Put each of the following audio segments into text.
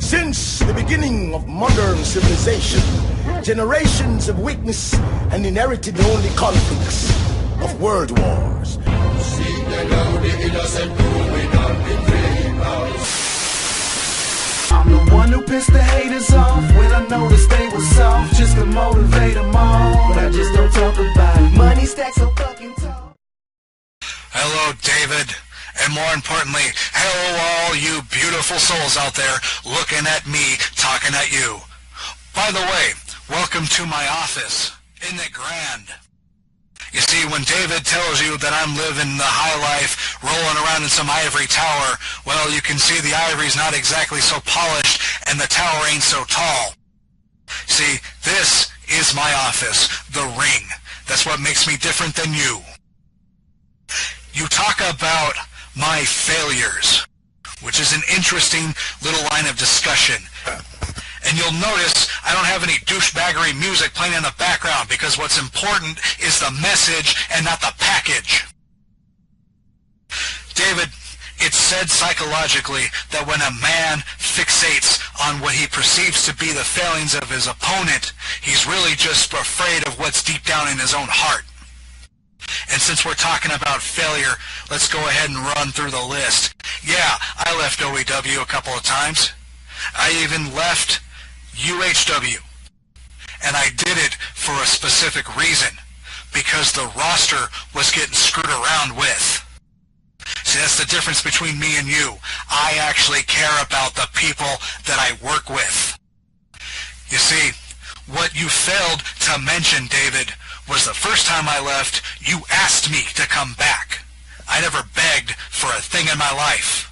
Since the beginning of modern civilization, generations of weakness and inherited only conflicts of world wars. I'm the one who pissed the haters off when I noticed they were soft, just to motivate them all. But I just don't talk about it. Money stacks so fucking tall. Hello, David. And more importantly, hello all you beautiful souls out there looking at me, talking at you. By the way, welcome to my office. Isn't it grand? You see, when David tells you that I'm living the high life, rolling around in some ivory tower, well, you can see the ivory's not exactly so polished and the tower ain't so tall. See, this is my office, the ring. That's what makes me different than you. You talk about my failures, which is an interesting little line of discussion. And you'll notice I don't have any douchebaggery music playing in the background because what's important is the message and not the package. David, it's said psychologically that when a man fixates on what he perceives to be the failings of his opponent, he's really just afraid of what's deep down in his own heart. And since we're talking about failure, let's go ahead and run through the list. Yeah, I left OEW a couple of times. I even left UHW. And I did it for a specific reason, because the roster was getting screwed around with. See, that's the difference between me and you. I actually care about the people that I work with. You see, what you failed to mention, David, was the first time I left, you asked me to come back. I never begged for a thing in my life.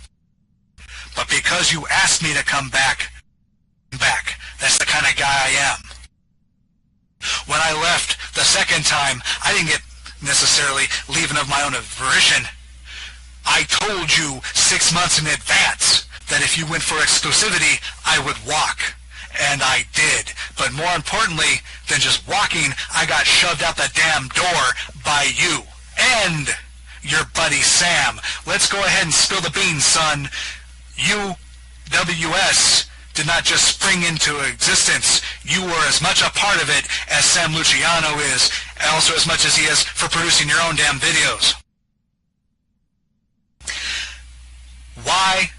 But because you asked me to come back, that's the kind of guy I am. When I left the second time, I didn't get necessarily leaving of my own volition. I told you 6 months in advance that if you went for exclusivity, I would walk. And I did. But more importantly than just walking, I got shoved out the damn door by you. And your buddy Sam. Let's go ahead and spill the beans, son. UWS did not just spring into existence. You were as much a part of it as Sam Luciano is, and also as much as he is for producing your own damn videos. Why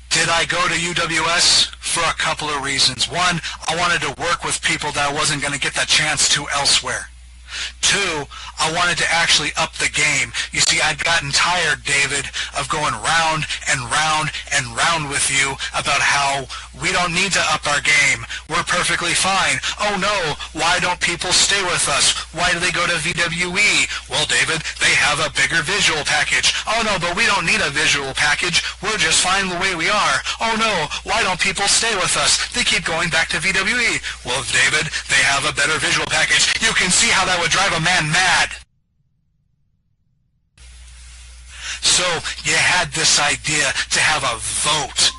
did I go to UWS? For a couple of reasons. One, I wanted to work with people that I wasn't going to get the chance to elsewhere. Two, I wanted to actually up the game. You see, I'd gotten tired, David, of going round and round and round with you about how we don't need to up our game. We're perfectly fine. Oh no, why don't people stay with us? Why do they go to VWE? Well, David, they have a bigger visual package. Oh no, but we don't need a visual package. We're just fine the way we are. Oh no, why don't people stay with us? They keep going back to VWE. Well, David, they have a better visual package. You can see how that would drive a man mad. So you had this idea to have a vote.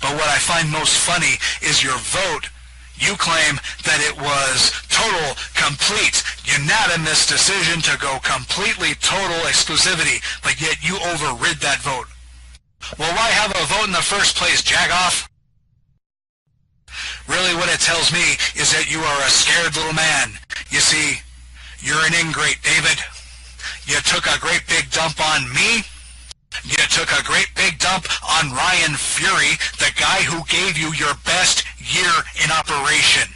But what I find most funny is your vote. You claim that it was total, complete, unanimous decision to go completely total exclusivity, but yet you overrid that vote. Well, why have a vote in the first place, Jagoff? Really, what it tells me is that you are a scared little man. You see, you're an ingrate, David. You took a great big dump on me. You took a great big dump on Ryan Fury, the guy who gave you your best year in operation.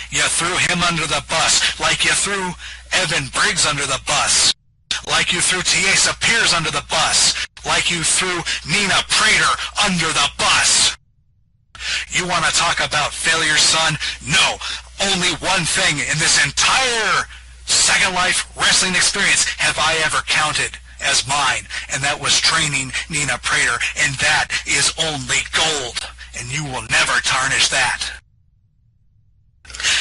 You threw him under the bus, like you threw Evan Briggs under the bus, like you threw Tiesa Pierce under the bus, like you threw Nina Prater under the bus. You want to talk about failure, son? No. Only one thing in this entire Second Life wrestling experience have I ever counted as mine, and that was training Nina Prater, and that is only gold, and you will never tarnish that.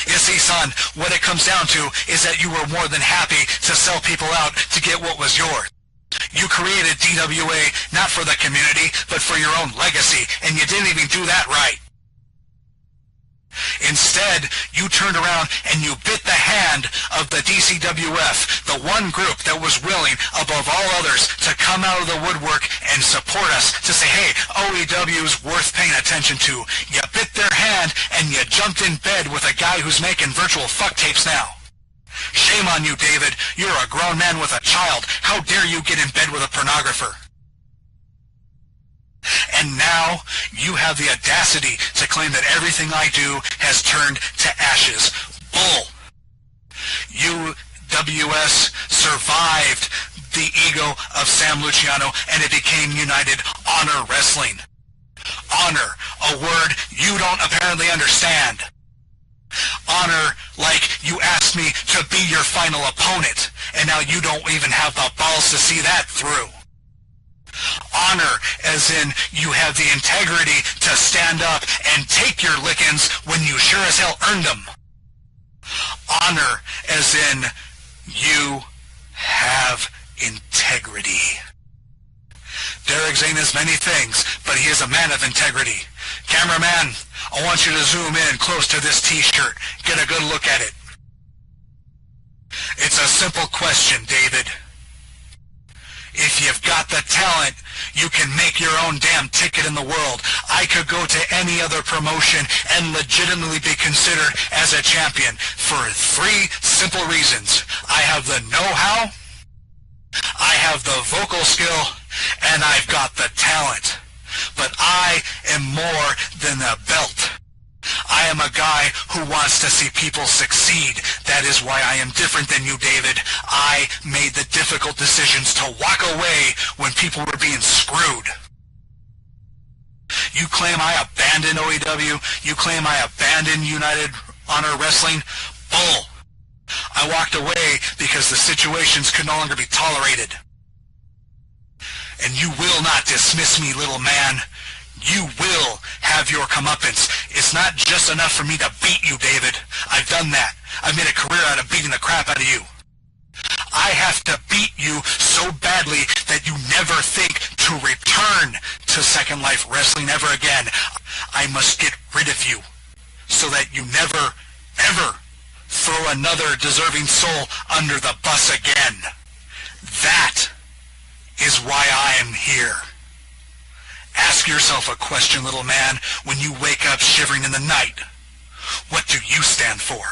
You see, son, what it comes down to is that you were more than happy to sell people out to get what was yours. You created DWA not for the community, but for your own legacy, and you didn't even do that right. Instead, you turned around and you bit the hand of the DCWF, the one group that was willing, above all others, to come out of the woodwork and support us to say, hey, OEW is worth paying attention to. You bit their hand and you jumped in bed with a guy who's making virtual fuck tapes now. Shame on you, David. You're a grown man with a child. How dare you get in bed with a pornographer? And now you have the audacity to claim that everything I do has turned to ashes. Bull. UWS survived the ego of Sam Luciano and it became United Honor Wrestling. Honor, a word you don't apparently understand. Honor like you asked me to be your final opponent, and now you don't even have the balls to see that through. Honor as in you have the integrity to stand up and take your lickings when you sure as hell earned them. Honor as in you have integrity. Derek Zane is many things, but he is a man of integrity. Cameraman, I want you to zoom in close to this t-shirt. Get a good look at it. It's a simple question, David. If you've got the talent, you can make your own damn ticket in the world. I could go to any other promotion and legitimately be considered as a champion for 3 simple reasons. I have the know-how, I have the vocal skill, and I've got the talent. But I am more than a belt. I am a guy who wants to see people succeed. That is why I am different than you, David. I made the difficult decisions to walk away when people were being screwed. You claim I abandoned OEW? You claim I abandoned United Honor Wrestling? Bull. I walked away because the situations could no longer be tolerated. And you will not dismiss me, little man. You will have your comeuppance. It's not just enough for me to beat you, David. I've done that. I've made a career out of beating the crap out of you. I have to beat you so badly that you never think to return to Second Life Wrestling ever again. I must get rid of you so that you never, ever throw another deserving soul under the bus again. That is why I am here. Ask yourself a question, little man, when you wake up shivering in the night. What do you stand for?